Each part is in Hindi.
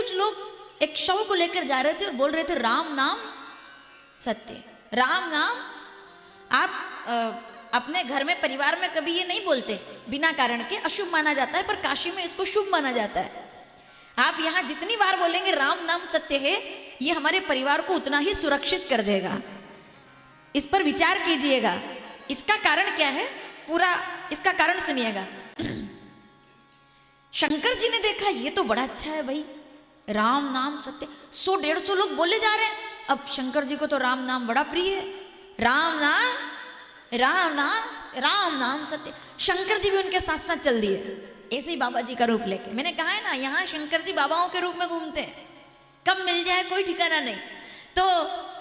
कुछ लोग एक शव को लेकर जा रहे थे और बोल रहे थे राम नाम सत्य। राम नाम आप अपने घर में परिवार में कभी ये नहीं बोलते बिना कारण के, अशुभ माना जाता है, पर काशी में इसको शुभ माना जाता है। आप यहाँ जितनी बार बोलेंगे राम नाम सत्य है, ये हमारे परिवार को उतना ही सुरक्षित कर देगा। इस पर विचार कीजिएगा। इसका कारण क्या है, पूरा इसका कारण सुनिएगा। शंकर जी ने देखा ये तो बड़ा अच्छा है भाई, राम नाम सत्य, 100-150 लोग बोले जा रहे हैं। अब शंकर जी को तो राम नाम बड़ा प्रिय है, राम नाम सत्य। शंकर जी भी उनके साथ साथ चल दिए, ऐसे ही बाबा जी का रूप लेके। मैंने कहा है ना, यहाँ शंकर जी बाबाओं के रूप में घूमते हैं, कब मिल जाए कोई ठिकाना नहीं। तो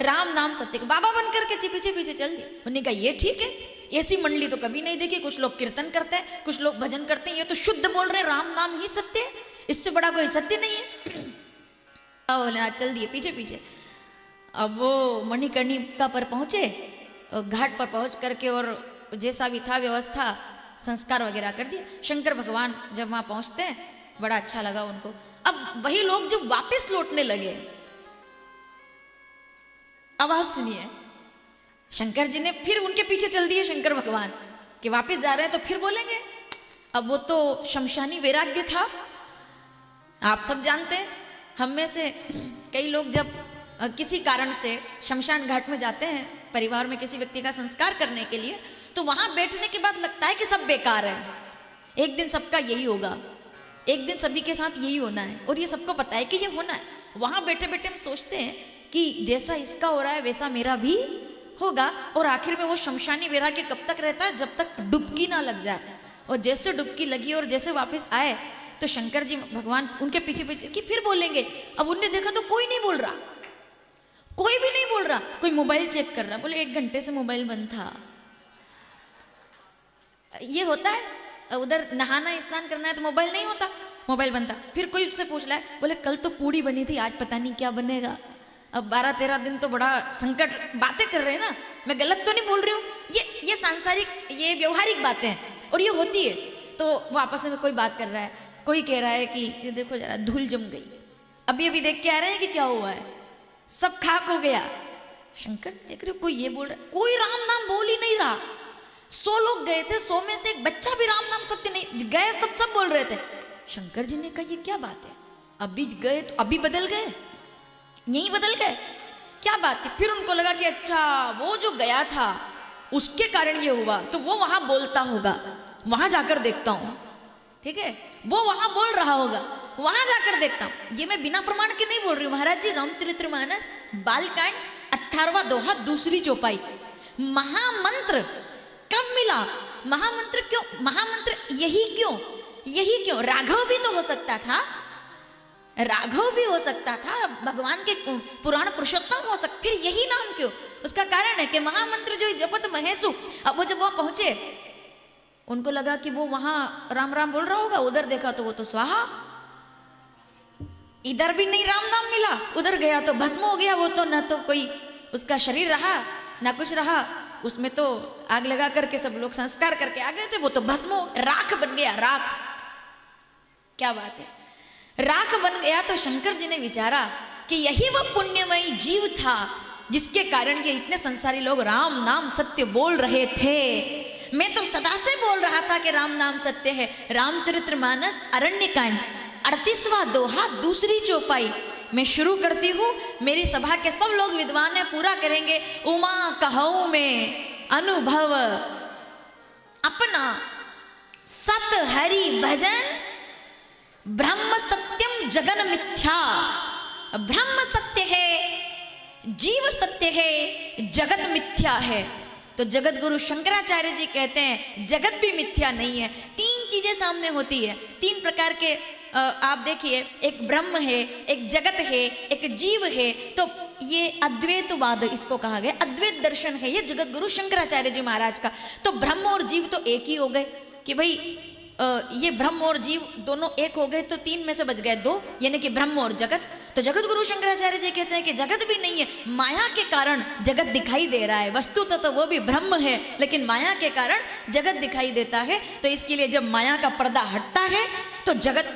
राम नाम सत्य बाबा बन करके पीछे पीछे चल दिए। उन्होंने कहा ये ठीक है, ऐसी मंडली तो कभी नहीं देखी। कुछ लोग कीर्तन करते हैं, कुछ लोग भजन करते हैं, ये तो शुद्ध बोल रहे हैं राम नाम ही सत्य है, इससे बड़ा कोई सत्य नहीं है। चल दिए पीछे पीछे। अब वो मणिकर्णिका पर पहुंचे, घाट पर पहुंच करके और जैसा भी था व्यवस्था, संस्कार वगैरह कर दिए। शंकर भगवान जब वहां पहुंचते हैं, बड़ा अच्छा लगा उनको। अब वही लोग जब वापस लौटने लगे, अब आप सुनिए, शंकर जी ने फिर उनके पीछे चल दिए शंकर भगवान कि वापस जा रहे हैं तो फिर बोलेंगे। अब वो तो शमशानी वैराग्य था, आप सब जानते हैं। हम में से कई लोग जब किसी कारण से शमशान घाट में जाते हैं परिवार में किसी व्यक्ति का संस्कार करने के लिए, तो वहां बैठने के बाद लगता है कि सब बेकार है, एक दिन सबका यही होगा, एक दिन सभी के साथ यही होना है, और ये सबको पता है कि ये होना है। वहां बैठे बैठे हम सोचते हैं कि जैसा इसका हो रहा है वैसा मेरा भी होगा, और आखिर में वो शमशानी वैराग्य कब तक रहता है, जब तक डुबकी ना लग जाए। और जैसे डुबकी लगी और जैसे वापस आए तो शंकर जी भगवान उनके पीछे पीछे कि फिर बोलेंगे। अब उनने देखा तो कोई नहीं बोल रहा, कोई भी नहीं बोल रहा। कोई मोबाइल चेक कर रहा, बोले 1 घंटे से मोबाइल बंद था। ये होता है, उधर नहाना स्नान करना है तो मोबाइल नहीं होता, मोबाइल बंद था। फिर कोई उससे पूछ रहा है, बोले कल तो पूड़ी बनी थी, आज पता नहीं क्या बनेगा। अब 12-13 दिन तो बड़ा संकट, बातें कर रहे हैं ना, मैं गलत तो नहीं बोल रही हूँ, ये सांसारिक, ये व्यवहारिक बातें हैं और ये होती है। तो वो आपस में कोई बात कर रहा है, कोई कह रहा है कि ये देखो जरा धूल जम गई, अभी देख के आ रहे हैं कि क्या हुआ है, सब खाक हो गया। शंकर देख रहे हो, कोई ये बोल रहा है, कोई राम नाम बोल ही नहीं रहा। 100 लोग गए थे, 100 में से एक बच्चा भी राम नाम सत्य नहीं गए, तब सब बोल रहे थे। शंकर जी ने कहा ये क्या बात है, अभी गए तो अभी बदल गए, यही बदल गए, क्या बात है। फिर उनको लगा कि अच्छा वो जो गया था उसके कारण ये हुआ, तो वो वहां बोलता होगा, वहां जाकर देखता हूं, ठीक है, वो वहां बोल रहा होगा, वहां जाकर देखता हूं। ये मैं बिना प्रमाण के नहीं बोल रही हूँ महाराज जी। रामचरितमानस बालकांड 18वां दोहा, 2री चौपाई। महामंत्र कब मिला, महामंत्र क्यों, महामंत्र यही क्यों, राघव भी तो हो सकता था, राघव भी हो सकता था, भगवान के पुराण पुरुषोत्तम हो सकता, फिर यही नाम क्यों? उसका कारण है कि महामंत्र जो जपत महेशु। अब वो जब वहां पहुंचे, उनको लगा कि वो वहां राम राम बोल रहा होगा, उधर देखा तो वो तो स्वाहा, इधर भी नहीं राम नाम मिला, उधर गया तो भस्म हो गया। वो तो न तो कोई उसका शरीर रहा ना कुछ रहा, उसमें तो आग लगा करके सब लोग संस्कार करके आ गए थे, वो तो भस्म राख बन गया, राख। क्या बात है, राख बन गया। तो शंकर जी ने विचारा कि यही वो पुण्यमयी जीव था जिसके कारण ये इतने संसारी लोग राम नाम सत्य बोल रहे थे। मैं तो सदा से बोल रहा था कि राम नाम सत्य है। रामचरितमानस अरण्यकांड 38वां दोहा, 2री चौपाई। मैं शुरू करती हूँ, मेरी सभा के सब लोग विद्वान हैं, पूरा करेंगे। उमा कहूँ में अनुभव अपना, सत हरि भजन ब्रह्म सत्यम जगन मिथ्या। ब्रह्म सत्य है, जीव सत्य है, जगत मिथ्या है। तो जगत गुरु शंकराचार्य जी कहते हैं जगत भी मिथ्या नहीं है। 3 चीजें सामने होती है, 3 प्रकार के आप देखिए, एक ब्रह्म है, एक जगत है, एक जीव है। तो ये अद्वैतवाद इसको कहा गया, अद्वैत दर्शन है ये जगत गुरु शंकराचार्य जी महाराज का। तो ब्रह्म और जीव तो एक ही हो गए कि भाई ये ब्रह्म और जीव दोनों एक हो गए, तो 3 में से बच गए 2, यानी कि ब्रह्म और जगत। तो जगत गुरु शंकराचार्य जी कहते हैं कि जगत भी नहीं है, माया के कारण जगत दिखाई दे रहा है। वस्तु तो वो भी ब्रह्म है, लेकिन माया के कारण जगत दिखाई देता है। तो इसके लिए जब माया का पर्दा हटता है तो जगत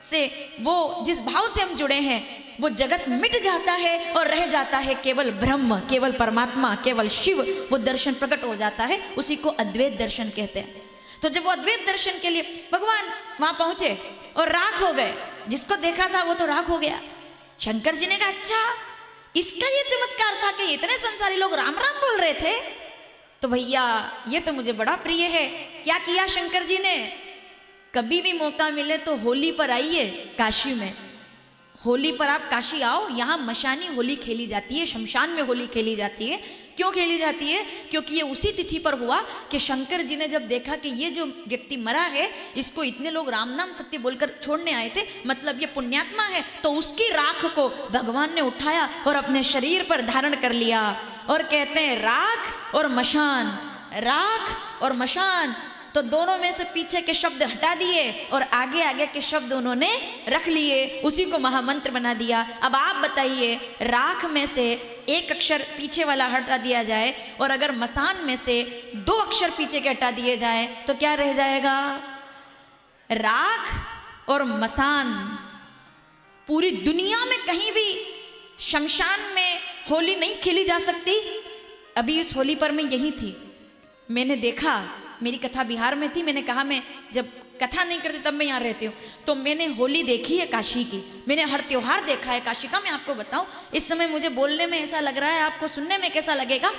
से, वो जिस भाव से हम जुड़े हैं, वो जगत मिट जाता है और रह जाता है केवल ब्रह्म, केवल परमात्मा, केवल शिव। वो दर्शन प्रकट हो जाता है, उसी को अद्वैत दर्शन कहते हैं। तो जब वो अद्वैत दर्शन के लिए भगवान वहां पहुंचे और राख हो गए, जिसको देखा था वो तो राख हो गया। शंकर जी ने कहा अच्छा, इसका ये चमत्कार था कि इतने संसारी लोग राम राम बोल रहे थे। तो भैया ये तो मुझे बड़ा प्रिय है। क्या किया शंकर जी ने? कभी भी मौका मिले तो होली पर आइए काशी में। होली पर आप काशी आओ, यहाँ मशानी होली खेली जाती है, शमशान में होली खेली जाती है। क्यों खेली जाती है? क्योंकि ये उसी तिथि पर हुआ कि शंकर जी ने जब देखा कि ये जो व्यक्ति मरा है, इसको इतने लोग राम नाम सत्य बोलकर छोड़ने आए थे, मतलब ये पुण्यात्मा है, तो उसकी राख को भगवान ने उठाया और अपने शरीर पर धारण कर लिया। और कहते हैं राख और मशान, राख और मशान, तो दोनों में से पीछे के शब्द हटा दिए और आगे आगे के शब्द उन्होंने रख लिए, उसी को महामंत्र बना दिया। अब आप बताइए, राख में से एक अक्षर पीछे वाला हटा दिया जाए और अगर मसान में से 2 अक्षर पीछे के हटा दिए जाए तो क्या रह जाएगा? राख और मसान। पूरी दुनिया में कहीं भी शमशान में होली नहीं खेली जा सकती। अभी इस होली पर मैं यही थी, मैंने देखा, मेरी कथा बिहार में थी। मैंने कहा मैं जब कथा नहीं करती तब मैं यहाँ रहती हूँ, तो मैंने होली देखी है काशी की, मैंने हर त्योहार देखा है काशी का। मैं आपको बताऊं, इस समय मुझे बोलने में ऐसा लग रहा है, आपको सुनने में कैसा लगेगा?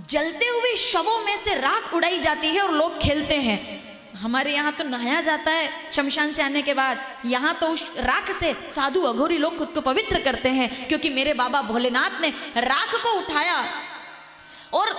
जलते हुए शवों में से राख उड़ाई जाती है और लोग खेलते हैं। हमारे यहाँ तो नहाया जाता है शमशान से आने के बाद, यहाँ तो उस राख से साधु अघोरी लोग खुद को पवित्र करते हैं, क्योंकि मेरे बाबा भोलेनाथ ने राख को उठाया और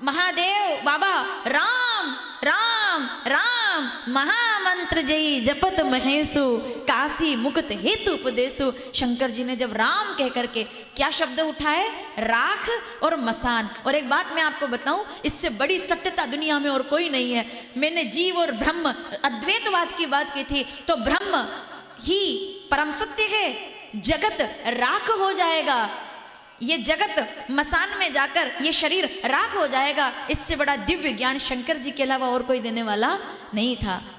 महादेव बाबा राम राम राम महामंत्र जय जपत महेशु काशी मुक्त हेतु उपदेशु। शंकर जी ने जब राम कह करके क्या शब्द उठाए? राख और मसान। और एक बात मैं आपको बताऊं, इससे बड़ी सत्यता दुनिया में और कोई नहीं है। मैंने जीव और ब्रह्म अद्वैतवाद की बात की थी, तो ब्रह्म ही परम सत्य है, जगत राख हो जाएगा, ये जगत मसान में जाकर ये शरीर राख हो जाएगा। इससे बड़ा दिव्य ज्ञान शंकर जी के अलावा और कोई देने वाला नहीं था।